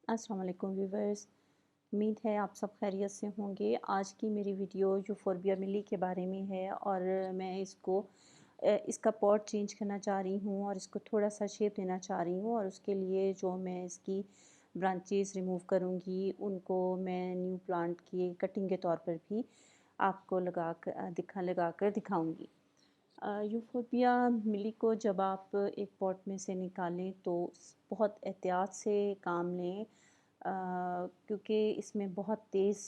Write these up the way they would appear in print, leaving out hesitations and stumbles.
अस्सलाम वालेकुम व्यूवर्स। उम्मीद है आप सब खैरियत से होंगे। आज की मेरी वीडियो यूफोर्बिया मिली के बारे में है और मैं इसका पॉट चेंज करना चाह रही हूँ और इसको थोड़ा सा शेप देना चाह रही हूँ और उसके लिए जो मैं इसकी ब्रांचेस रिमूव करूँगी उनको मैं न्यू प्लांट की कटिंग के तौर पर भी आपको लगा कर दिखाऊँगी। यूफोर्बिया मिली को जब आप एक पॉट में से निकालें तो बहुत एहतियात से काम लें, क्योंकि इसमें बहुत तेज़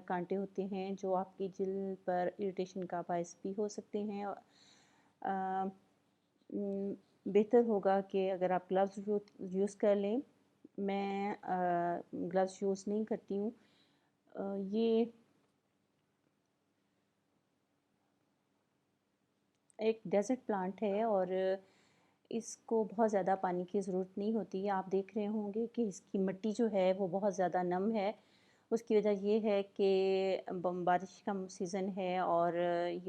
कांटे होते हैं जो आपकी जिल्द पर इरिटेशन का बायस भी हो सकते हैं। अ, उम, बेहतर होगा कि अगर आप ग्लव्स यूज़ कर लें। मैं ग्लव्स यूज़ नहीं करती हूँ। ये एक डेज़र्ट प्लांट है और इसको बहुत ज़्यादा पानी की ज़रूरत नहीं होती है। आप देख रहे होंगे कि इसकी मिट्टी जो है वो बहुत ज़्यादा नम है। उसकी वजह ये है कि बारिश का सीज़न है और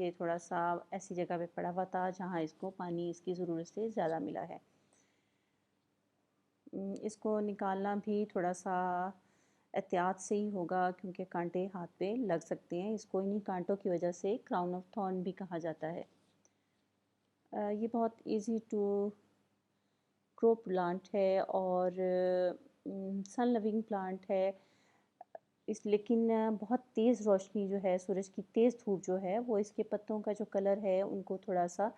ये थोड़ा-सा ऐसी जगह पे पड़ा हुआ था जहाँ इसको पानी इसकी ज़रूरत से ज़्यादा मिला है। इसको निकालना भी थोड़ा-सा एहतियात से ही होगा क्योंकि काँटे हाथ पे लग सकते हैं। इसको इन्हीं काँटों की वजह से क्राउन ऑफ थॉर्न भी कहा जाता है। ये बहुत ईज़ी टू ग्रो प्लांट है और सन लविंग प्लांट है। लेकिन बहुत तेज़ रोशनी जो है, सूरज की तेज़ धूप जो है वो इसके पत्तों का जो कलर है उनको थोड़ा-सा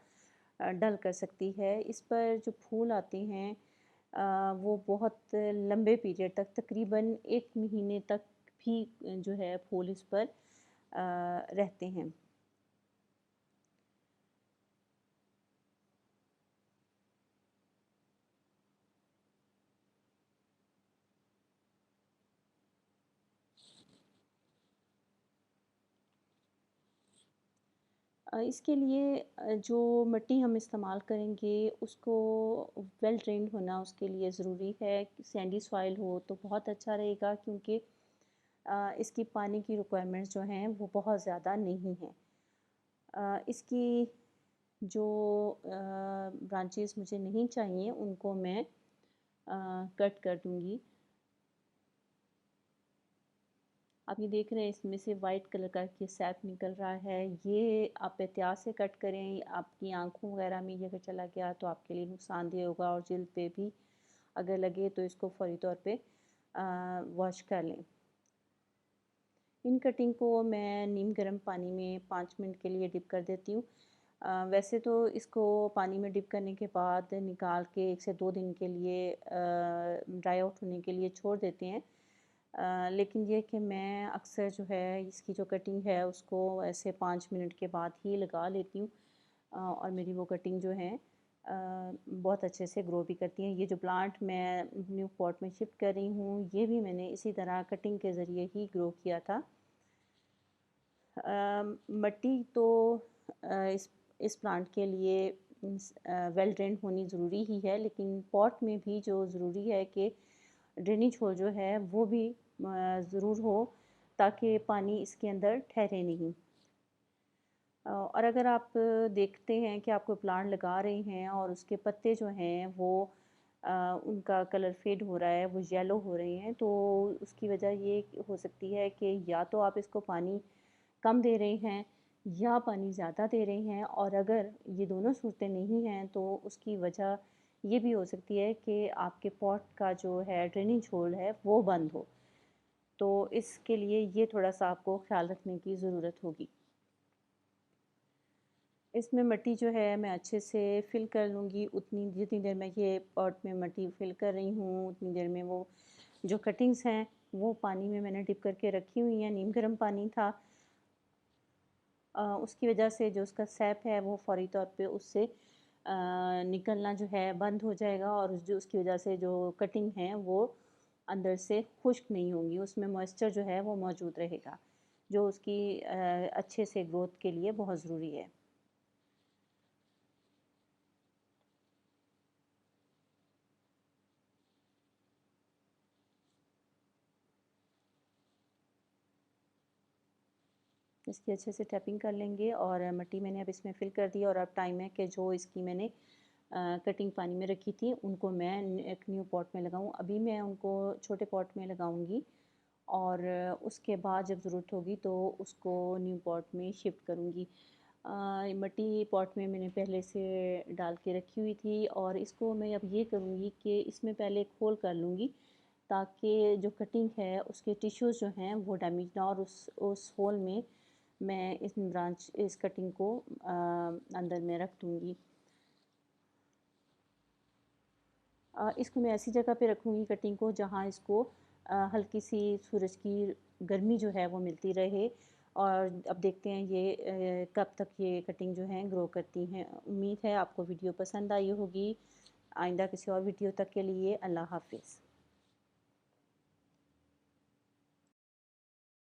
डल कर सकती है। इस पर जो फूल आते हैं वो बहुत लंबे पीरियड तक तकरीबन 1 महीने तक भी जो है फूल इस पर रहते हैं। इसके लिए जो मिट्टी हम इस्तेमाल करेंगे उसको वेल ड्रेन्ड होना उसके लिए ज़रूरी है। सैंडी सॉइल हो तो बहुत अच्छा रहेगा क्योंकि इसकी पानी की रिक्वायरमेंट्स जो हैं वो बहुत ज़्यादा नहीं हैं। इसकी जो ब्रांचेस मुझे नहीं चाहिए उनको मैं कट कर दूँगी। आप ये देख रहे हैं इसमें से वाइट कलर का ये सैप निकल रहा है। ये आप एहतियात से कट करें, आपकी आँखों वगैरह में ये अगर चला गया तो आपके लिए नुकसानदेह होगा और जिल्द पे भी अगर लगे तो इसको फ़ौरी तौर पे वॉश कर लें। इन कटिंग को मैं नीम गर्म पानी में 5 मिनट के लिए डिप कर देती हूँ। वैसे तो इसको पानी में डिप करने के बाद निकाल के 1 से 2 दिन के लिए ड्राई आउट होने के लिए छोड़ देते हैं। लेकिन ये कि मैं अक्सर जो है इसकी जो कटिंग है उसको ऐसे 5 मिनट के बाद ही लगा लेती हूँ। और मेरी वो कटिंग जो है बहुत अच्छे से ग्रो भी करती हैं। ये जो प्लांट मैं न्यू पॉट में शिफ्ट कर रही हूँ ये भी मैंने इसी तरह कटिंग के ज़रिए ही ग्रो किया था। मिट्टी तो इस प्लांट के लिए वेल ड्रेन्ड होनी ज़रूरी ही है, लेकिन पॉट में भी जो ज़रूरी है कि ड्रेनेज होल जो है वो भी ज़रूर हो ताकि पानी इसके अंदर ठहरे नहीं। और अगर आप देखते हैं कि आप कोई प्लांट लगा रहे हैं और उसके पत्ते जो हैं वो उनका कलर फेड हो रहा है, वो येलो हो रहे हैं, तो उसकी वजह ये हो सकती है कि या तो आप इसको पानी कम दे रहे हैं या पानी ज़्यादा दे रहे हैं। और अगर ये दोनों सूरतें नहीं हैं तो उसकी वजह ये भी हो सकती है कि आपके पॉट का जो है ड्रेनेज होल है वो बंद हो। तो इसके लिए ये थोड़ा-सा आपको ख़्याल रखने की ज़रूरत होगी। इसमें मिट्टी जो है मैं अच्छे से फ़िल कर लूँगी। उतनी जितनी देर मैं ये पॉट में मिट्टी फ़िल कर रही हूँ उतनी देर में वो जो कटिंग्स हैं वो पानी में मैंने डिप करके रखी हुई हैं। नीम गर्म पानी था। उसकी वजह से जो उसका सैप है वो फ़ौरी तौर पे उससे निकलना जो है बंद हो जाएगा और जो उसकी वजह से जो कटिंग है वो अंदर से खुश्क नहीं होंगी, उसमें मॉइस्चर जो है वो मौजूद रहेगा, जो उसकी अच्छे से ग्रोथ के लिए बहुत ज़रूरी है। इसकी अच्छे से टैपिंग कर लेंगे और मिट्टी मैंने अब इसमें फ़िल कर दी और अब टाइम है कि जो इसकी मैंने कटिंग पानी में रखी थी उनको मैं एक न्यू पॉट में लगाऊं। अभी मैं उनको छोटे पॉट में लगाऊंगी और उसके बाद जब ज़रूरत होगी तो उसको न्यू पॉट में शिफ्ट करूंगी। मट्टी पॉट में मैंने पहले से डाल के रखी हुई थी और इसको मैं अब ये करूंगी कि इसमें पहले एक होल कर लूँगी ताकि जो कटिंग है उसके टिश्यूज़ जो हैं वो डैमेज ना, और उस होल में मैं इस कटिंग को अंदर में रख दूँगी। इसको मैं ऐसी जगह पे रखूँगी कटिंग को जहाँ इसको हल्की सी सूरज की गर्मी जो है वो मिलती रहे। और अब देखते हैं ये कब तक ये कटिंग जो है ग्रो करती हैं। उम्मीद है आपको वीडियो पसंद आई होगी। आइंदा किसी और वीडियो तक के लिए अल्लाह हाफ़िज़।